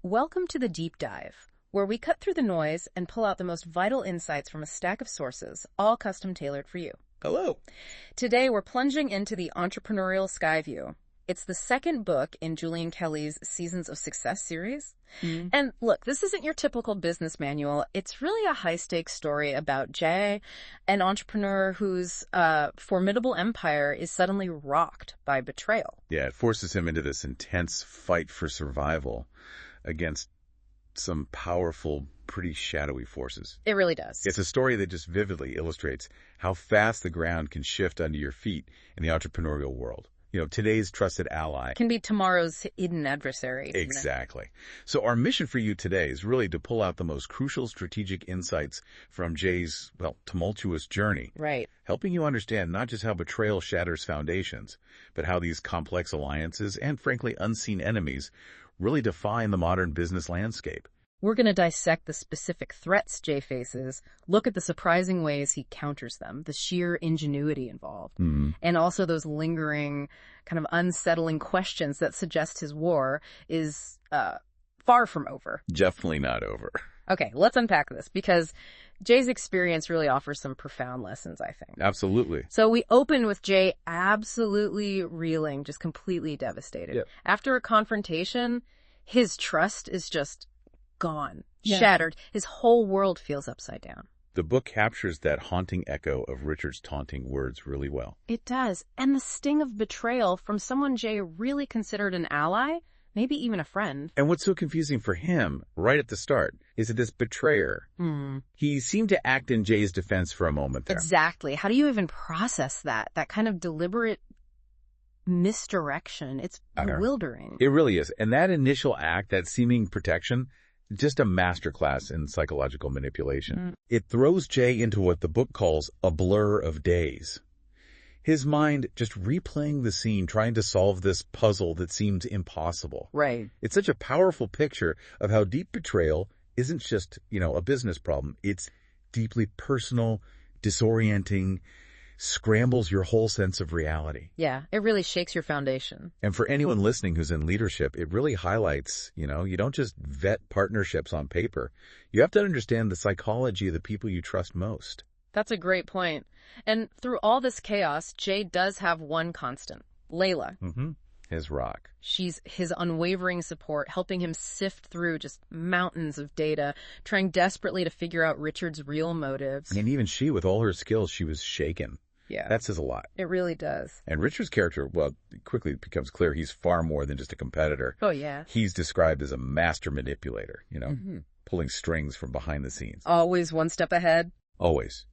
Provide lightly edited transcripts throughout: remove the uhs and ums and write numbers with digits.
Welcome to the Deep Dive, where we cut through the noise and pull out the most vital insights from a stack of sources, all custom tailored for you. Hello. Today, we're plunging into the entrepreneurial skyview. It's the second book in Julian Kelly's Seasons of Success series. And look, this isn't your typical business manual. It's really a high-stakes story about Jay, an entrepreneur whose formidable empire is suddenly rocked by betrayal. Yeah, it forces him into this intense fight for survival against some powerful, pretty shadowy forces. It really does. It's a story that just vividly illustrates how fast the ground can shift under your feet in the entrepreneurial world. You know, today's trusted ally Can be tomorrow's hidden adversary. Exactly. So our mission for you today is really to pull out the most crucial strategic insights from Jay's, tumultuous journey. Right. Helping you understand not just how betrayal shatters foundations, but how these complex alliances and, frankly, unseen enemies really define the modern business landscape. We're going to dissect the specific threats Jay faces, look at the surprising ways he counters them, the sheer ingenuity involved, and also those lingering, kind of unsettling questions that suggest his war is far from over. Definitely not over. Okay, let's unpack this, because Jay's experience really offers some profound lessons, I think. Absolutely. So we open with Jay absolutely reeling, just completely devastated. Yep. After a confrontation, his trust is just gone, Yeah. shattered. His whole world feels upside down. The book captures that haunting echo of Richard's taunting words really well. It does. And the sting of betrayal from someone Jay really considered an ally, maybe even a friend. And what's so confusing for him, right at the start, is that this betrayer, he seemed to act in Jay's defense for a moment there. Exactly. How do you even process that? That kind of deliberate misdirection. It's bewildering. It really is. And that initial act, that seeming protection, just a masterclass in psychological manipulation. It throws Jay into what the book calls a blur of days. His mind just replaying the scene, trying to solve this puzzle that seems impossible. Right. It's such a powerful picture of how deep betrayal isn't just, a business problem. It's deeply personal, disorienting, scrambles your whole sense of reality. Yeah, it really shakes your foundation. And for anyone listening who's in leadership, it really highlights, you don't just vet partnerships on paper. You have to understand the psychology of the people you trust most. That's a great point. And through all this chaos, Jay does have one constant, Layla. His rock. She's his unwavering support, helping him sift through just mountains of data, trying desperately to figure out Richard's real motives. And even she, with all her skills, she was shaken. Yeah. That says a lot. It really does. And Richard's character, it quickly becomes clear he's far more than just a competitor. Oh, yeah. He's described as a master manipulator, pulling strings from behind the scenes. Always one step ahead. Always.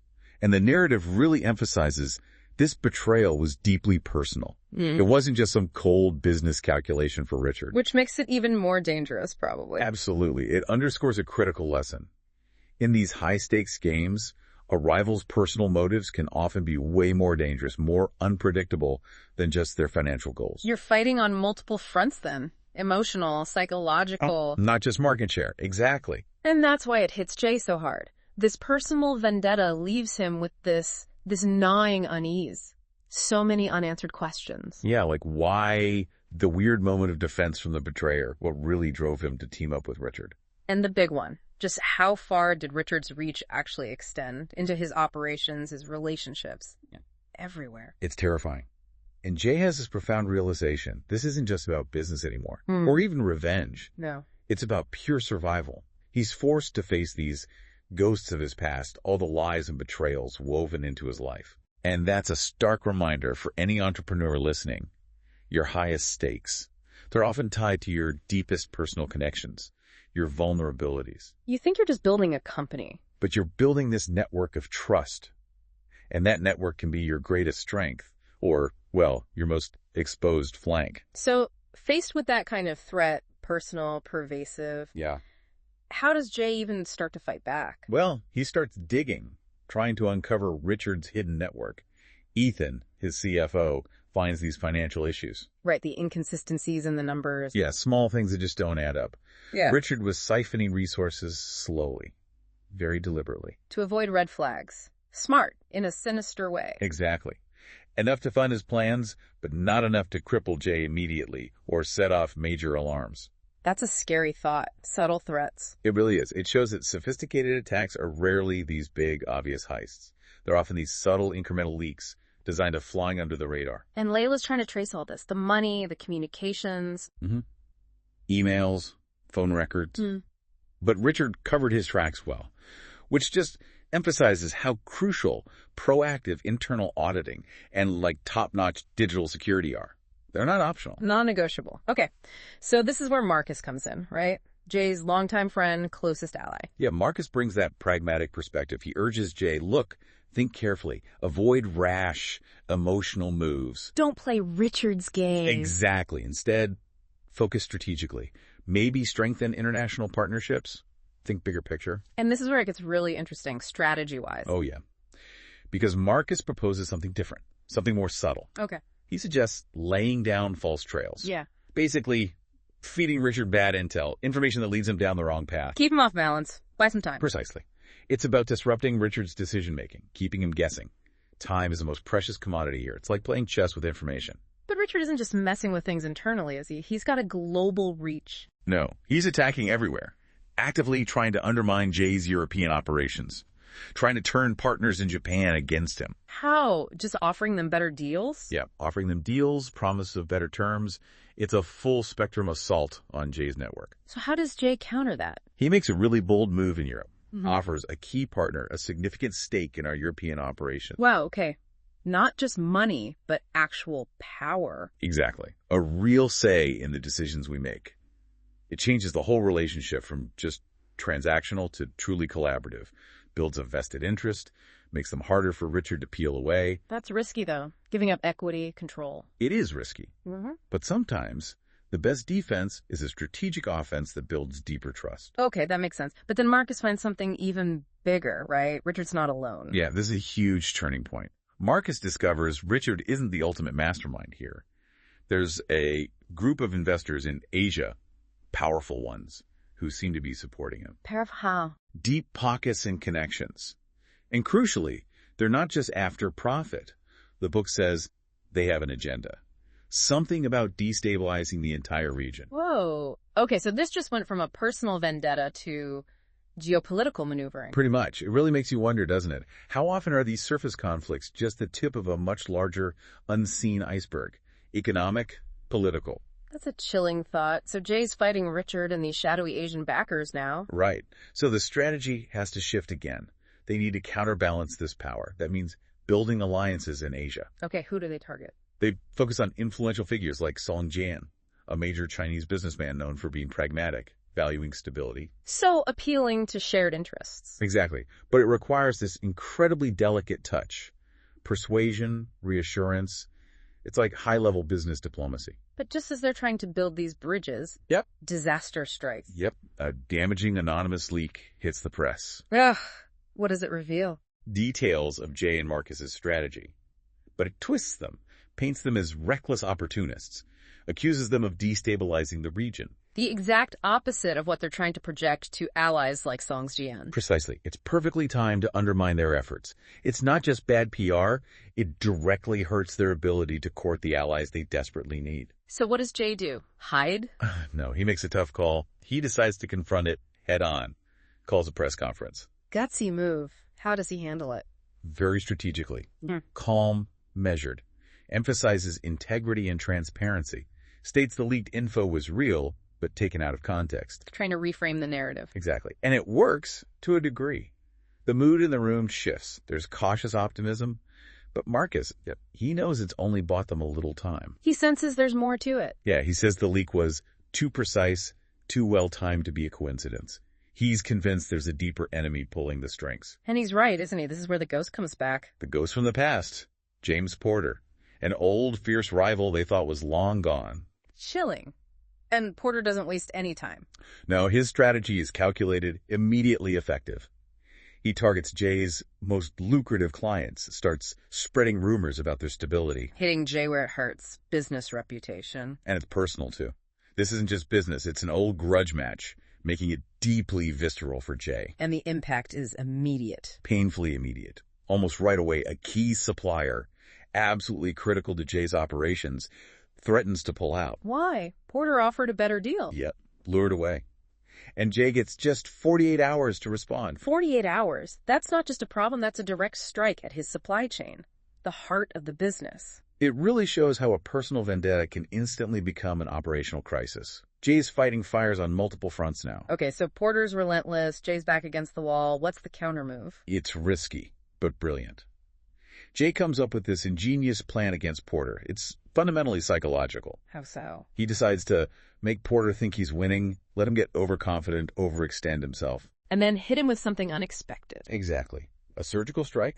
And the narrative really emphasizes this betrayal was deeply personal. It wasn't just some cold business calculation for Richard. Which makes it even more dangerous, probably. Absolutely. It underscores a critical lesson. In these high-stakes games, a rival's personal motives can often be way more dangerous, more unpredictable than just their financial goals. You're fighting on multiple fronts then. Emotional, psychological. Not just market share. Exactly. And that's why it hits Jay so hard. This personal vendetta leaves him with this gnawing unease. So many unanswered questions. Yeah, like why the weird moment of defense from the betrayer, what really drove him to team up with Richard. And the big one, just how far did Richard's reach actually extend into his operations, his relationships, everywhere? It's terrifying. And Jay has this profound realization. This isn't just about business anymore, or even revenge. No. It's about pure survival. He's forced to face these ghosts of his past, all the lies and betrayals woven into his life. And that's a stark reminder for any entrepreneur listening. Your highest stakes. They're often tied to your deepest personal connections, your vulnerabilities. You think you're just building a company. But you're building this network of trust. And that network can be your greatest strength, or, your most exposed flank. So, faced with that kind of threat, personal, pervasive, how does Jay even start to fight back? Well, he starts digging, trying to uncover Richard's hidden network. Ethan, his CFO, finds these financial issues. Right, the inconsistencies in the numbers. Yeah, small things that just don't add up. Yeah. Richard was siphoning resources slowly, very deliberately. To avoid red flags. Smart, in a sinister way. Exactly. Enough to fund his plans, but not enough to cripple Jay immediately or set off major alarms. That's a scary thought. Subtle threats. It really is. It shows that sophisticated attacks are rarely these big, obvious heists. They're often these subtle, incremental leaks designed to flying under the radar. And Layla's trying to trace all this. The money, the communications. Emails, phone records. But Richard covered his tracks well, which just emphasizes how crucial proactive internal auditing and top-notch digital security are. They're not optional. Non-negotiable. Okay. So this is where Marcus comes in, right? Jay's longtime friend, closest ally. Yeah, Marcus brings that pragmatic perspective. He urges Jay, look, think carefully. Avoid rash, emotional moves. Don't play Richard's game. Exactly. Instead, focus strategically. Maybe strengthen international partnerships. Think bigger picture. And this is where it gets really interesting, strategy-wise. Oh, yeah. Because Marcus proposes something different, something more subtle. Okay. He suggests laying down false trails. Yeah. Basically, feeding Richard bad intel, information that leads him down the wrong path. Keep him off balance. Buy some time. Precisely. It's about disrupting Richard's decision-making, keeping him guessing. Time is the most precious commodity here. It's like playing chess with information. But Richard isn't just messing with things internally, is he? He's got a global reach. No, he's attacking everywhere, actively trying to undermine Jay's European operations, trying to turn partners in Japan against him. How? Just offering them better deals? Yeah, offering them deals, promise of better terms. It's a full spectrum assault on Jay's network. So how does Jay counter that? He makes a really bold move in Europe, offers a key partner a significant stake in our European operation. Wow, okay. Not just money, but actual power. Exactly. A real say in the decisions we make. It changes the whole relationship from just transactional to truly collaborative, builds a vested interest, makes them harder for Richard to peel away. That's risky, though, giving up equity, control. It is risky. But sometimes the best defense is a strategic offense that builds deeper trust. Okay, that makes sense. But then Marcus finds something even bigger, right? Richard's not alone. Yeah, this is a huge turning point. Marcus discovers Richard isn't the ultimate mastermind here. There's a group of investors in Asia, powerful ones, who seem to be supporting him. How? Deep pockets and connections. And crucially, they're not just after profit. The book says they have an agenda. Something about destabilizing the entire region. Whoa. Okay, so this just went from a personal vendetta to geopolitical maneuvering. Pretty much. It really makes you wonder, doesn't it? How often are these surface conflicts just the tip of a much larger, unseen iceberg? Economic, political. That's a chilling thought. So Jay's fighting Richard and these shadowy Asian backers now. Right. So the strategy has to shift again. They need to counterbalance this power. That means building alliances in Asia. Okay, who do they target? They focus on influential figures like Song Jian, a major Chinese businessman known for being pragmatic, valuing stability. So appealing to shared interests. Exactly. But it requires this incredibly delicate touch. Persuasion, reassurance. It's like high-level business diplomacy. But just as they're trying to build these bridges, disaster strikes. Yep. A damaging anonymous leak hits the press. Ugh. What does it reveal? Details of Jay and Marcus's strategy. But it twists them, paints them as reckless opportunists, accuses them of destabilizing the region. The exact opposite of what they're trying to project to allies like Song Jian. Precisely. It's perfectly timed to undermine their efforts. It's not just bad PR, it directly hurts their ability to court the allies they desperately need. So what does Jay do? Hide? No, he makes a tough call. He decides to confront it head on. Calls a press conference. Gutsy move. How does he handle it? Very strategically. Calm, measured. Emphasizes integrity and transparency. States the leaked info was real, but taken out of context. Trying to reframe the narrative. Exactly. And it works to a degree. The mood in the room shifts. There's cautious optimism. But Marcus, he knows it's only bought them a little time. He senses there's more to it. Yeah, he says the leak was too precise, too well-timed to be a coincidence. He's convinced there's a deeper enemy pulling the strings. And he's right, isn't he? This is where the ghost comes back. The ghost from the past. James Porter. An old, fierce rival they thought was long gone. Chilling. And Porter doesn't waste any time. No, his strategy is calculated, immediately effective. He targets Jay's most lucrative clients, starts spreading rumors about their stability. Hitting Jay where it hurts. Business reputation. And it's personal, too. This isn't just business, it's an old grudge match, making it deeply visceral for Jay. And the impact is immediate. Painfully immediate. Almost right away, a key supplier, absolutely critical to Jay's operations, threatens to pull out. Why? Porter offered a better deal. Yep. lured away. And Jay gets just 48 hours to respond. 48 hours? That's not just a problem, that's a direct strike at his supply chain, the heart of the business. It really shows how a personal vendetta can instantly become an operational crisis. Jay's fighting fires on multiple fronts now. Okay, so Porter's relentless, Jay's back against the wall. What's the counter move? It's risky, but brilliant. Jay comes up with this ingenious plan against Porter. It's fundamentally psychological. How so? He decides to make Porter think he's winning, let him get overconfident, overextend himself. And then hit him with something unexpected. Exactly. A surgical strike,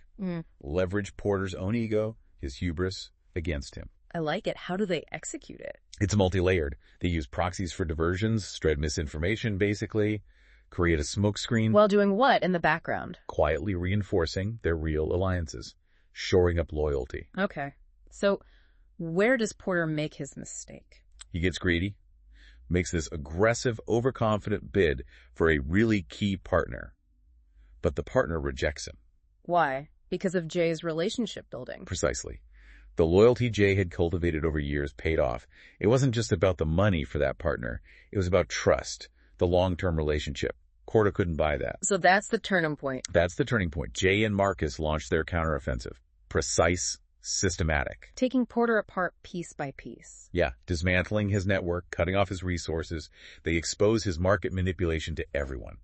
leverage Porter's own ego, his hubris, against him. I like it. How do they execute it? It's multi-layered. They use proxies for diversions, spread misinformation, basically, create a smokescreen. While doing what in the background? Quietly reinforcing their real alliances, shoring up loyalty. Okay. So where does Porter make his mistake? He gets greedy, makes this aggressive, overconfident bid for a really key partner. But the partner rejects him. Why? Because of Jay's relationship building. Precisely. The loyalty Jay had cultivated over years paid off. It wasn't just about the money for that partner. It was about trust, the long-term relationship. Porter couldn't buy that. So that's the turning point. That's the turning point. Jay and Marcus launched their counteroffensive. Precise, systematic. Taking Porter apart piece by piece. Yeah, dismantling his network, cutting off his resources. They expose his market manipulation to everyone.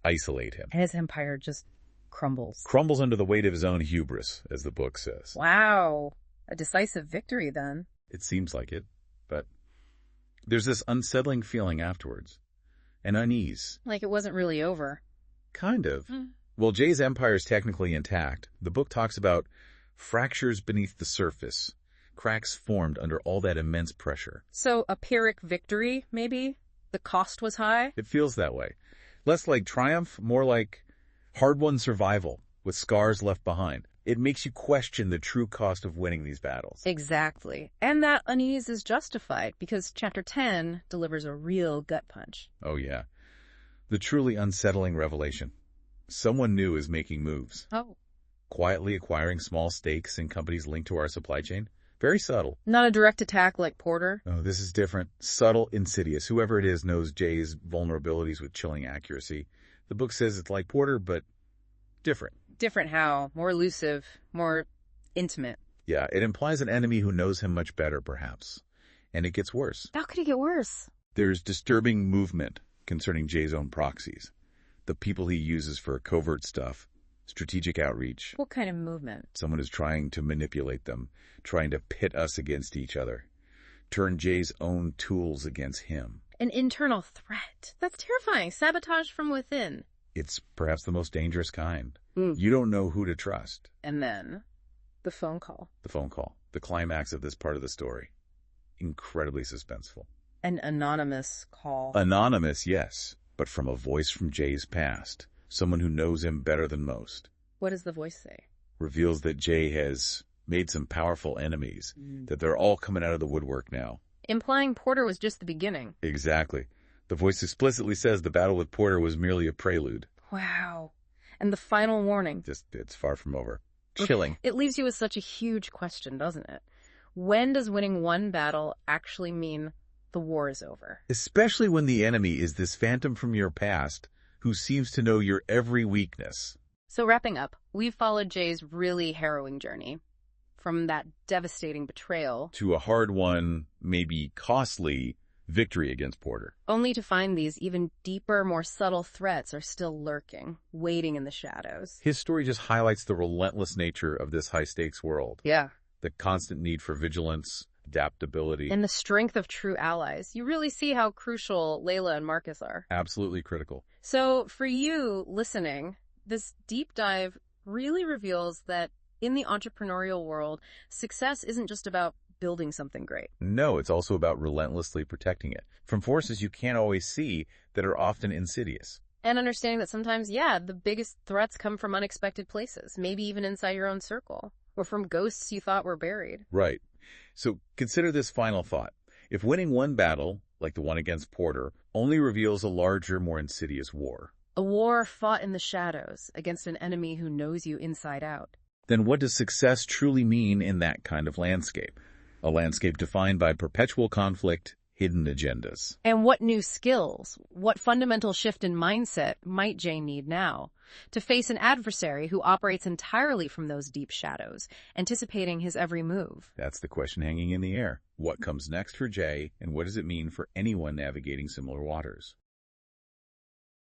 Isolate him. And his empire just crumbles. Crumbles under the weight of his own hubris, as the book says. Wow. A decisive victory, then. It seems like it, but there's this unsettling feeling afterwards. An unease. Like it wasn't really over. Kind of. Well, Jay's empire is technically intact. The book talks about fractures beneath the surface, cracks formed under all that immense pressure. So a Pyrrhic victory, maybe? The cost was high? It feels that way. Less like triumph, more like hard-won survival, with scars left behind. It makes you question the true cost of winning these battles. Exactly. And that unease is justified because Chapter 10 delivers a real gut punch. Oh, yeah. The truly unsettling revelation. Someone new is making moves. Oh. Quietly acquiring small stakes in companies linked to our supply chain. Very subtle. Not a direct attack like Porter. Oh, this is different. Subtle, insidious. Whoever it is knows Jay's vulnerabilities with chilling accuracy. The book says it's like Porter, but different. Different how? More elusive, more intimate. Yeah, it implies an enemy who knows him much better, perhaps. And it gets worse. How could it get worse? There's disturbing movement concerning Jay's own proxies. The people he uses for covert stuff, strategic outreach. What kind of movement? Someone is trying to manipulate them, trying to pit us against each other. Turn Jay's own tools against him. An internal threat. That's terrifying. Sabotage from within. It's perhaps the most dangerous kind. You don't know who to trust. And then, the phone call. The phone call. The climax of this part of the story. Incredibly suspenseful. An anonymous call. Anonymous, yes, but from a voice from Jay's past. Someone who knows him better than most. What does the voice say? Reveals that Jay has made some powerful enemies, that they're all coming out of the woodwork now. Implying Porter was just the beginning. Exactly. The voice explicitly says the battle with Porter was merely a prelude. Wow. And the final warning. It's far from over. Chilling. It leaves you with such a huge question, doesn't it? When does winning one battle actually mean the war is over? Especially when the enemy is this phantom from your past who seems to know your every weakness. So wrapping up, we've followed Jay's really harrowing journey. From that devastating betrayal to a hard-won, maybe costly, victory against Porter. Only to find these even deeper, more subtle threats are still lurking, waiting in the shadows. His story just highlights the relentless nature of this high-stakes world. Yeah. The constant need for vigilance, adaptability. And the strength of true allies. You really see how crucial Layla and Marcus are. Absolutely critical. So for you listening, this deep dive really reveals that in the entrepreneurial world, success isn't just about building something great. No, it's also about relentlessly protecting it from forces you can't always see that are often insidious. And understanding that sometimes, the biggest threats come from unexpected places, maybe even inside your own circle, or from ghosts you thought were buried. Right. So consider this final thought. If winning one battle, like the one against Porter, only reveals a larger, more insidious war. A war fought in the shadows against an enemy who knows you inside out. Then what does success truly mean in that kind of landscape? A landscape defined by perpetual conflict, hidden agendas. And what new skills, what fundamental shift in mindset might Jay need now to face an adversary who operates entirely from those deep shadows, anticipating his every move? That's the question hanging in the air. What comes next for Jay, and what does it mean for anyone navigating similar waters?